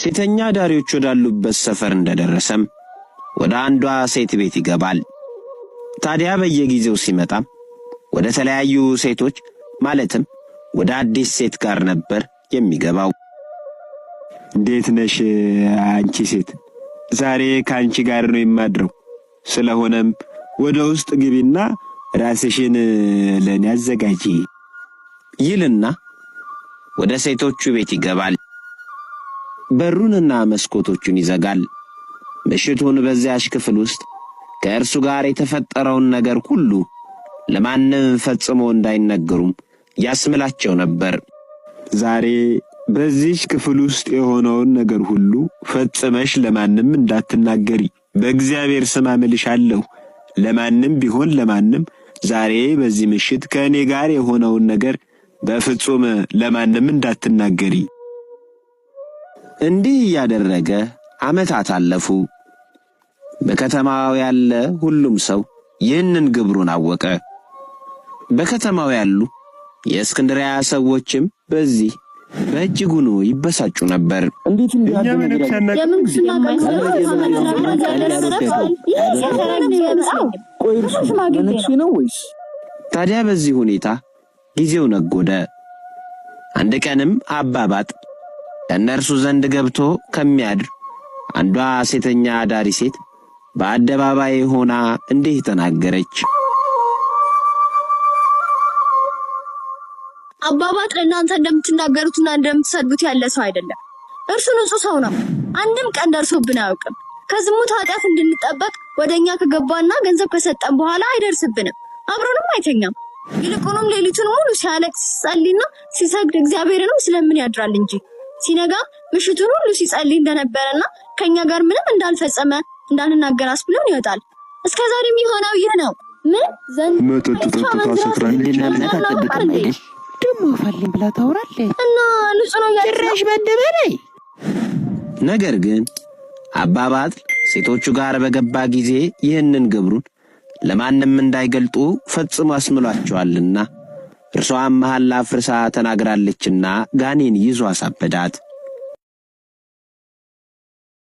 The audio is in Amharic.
ሴተኛ ዳሪዎች ወዳሉበት ሰፈር እንደደረሰም ወደ አንዷ ሴት ቤት ይገባል። ታዲያ በየጊዜው ሲመጣም ወደ ተለያዩ ሴቶች ማለትም ወደ አዲስ ሴት ጋር ነበር የሚገባው። እንዴት ነሽ አንቺ ሴት? ዛሬ ካንቺ ጋር ነው የማድረው። ስለሆነም ወደ ውስጥ ግቢና ራስሽን ለኔ አዘጋጂ ይልና ወደ ሴቶቹ ቤት ይገባል። በሩንና መስኮቶቹን ይዘጋል። ምሽቱን በዚያች ክፍል ውስጥ ከእርሱ ጋር የተፈጠረውን ነገር ሁሉ ለማንም ፈጽሞ እንዳይነገሩም ያስምላቸው ነበር። ዛሬ በዚህች ክፍል ውስጥ የሆነውን ነገር ሁሉ ፈጽመሽ ለማንም እንዳትናገሪ በእግዚአብሔር ስም አምልሻለሁ። ለማንም ቢሆን ለማንም ዛሬ በዚህ ምሽት ከእኔ ጋር የሆነውን ነገር በፍጹም ለማንም እንዳትናገሪ። እንዲህ ያደረገ ዓመታት አለፉ። በከተማው ያለ ሁሉም ሰው ይህንን ግብሩን አወቀ። በከተማው ያሉ የእስክንድርያ ሰዎችም በዚህ በእጅጉኑ ይበሳጩ ነበር። እንዴት ታዲያ በዚህ ሁኔታ ጊዜው ነጎደ። አንድ ቀንም አባባጥ ከእነርሱ ዘንድ ገብቶ ከሚያድር አንዷ ሴተኛ አዳሪ ሴት በአደባባይ ሆና እንዲህ ተናገረች። አባባጥ ለእናንተ እንደምትናገሩትና እንደምትሰድቡት ያለ ሰው አይደለም። እርሱ ንጹህ ሰው ነው። አንድም ቀን ደርሶብን አያውቅም። ከዝሙት ኃጢአት እንድንጠበቅ ወደኛ ከገባና ገንዘብ ከሰጠን በኋላ አይደርስብንም። አብሮንም አይተኛም። ይልቁንም ሌሊቱን ሙሉ ሲያለቅስ ሲጸልይና ሲሰግድ እግዚአብሔርንም ስለምን ያድራል እንጂ ሲነጋ ምሽቱን ሁሉ ሲጸልይ እንደነበረና ከኛ ጋር ምንም እንዳልፈጸመ እንዳንናገር አስብሎን ይወጣል። እስከዛሬም የሆነው ይህ ነው። ምን ዘንድ መጠጥ ታስጥራለች ደሞ ፈልም ብላ ታወራለች እና ንጹህ ነው ጭራሽ በደበለይ። ነገር ግን አባባጥ ሴቶቹ ጋር በገባ ጊዜ ይህንን ግብሩን ለማንም እንዳይገልጡ ፈጽሞ አስምሏቸዋልና እርሷም መሐላ አፍርሳ ተናግራለችና ጋኔን ይዞ አሳበዳት።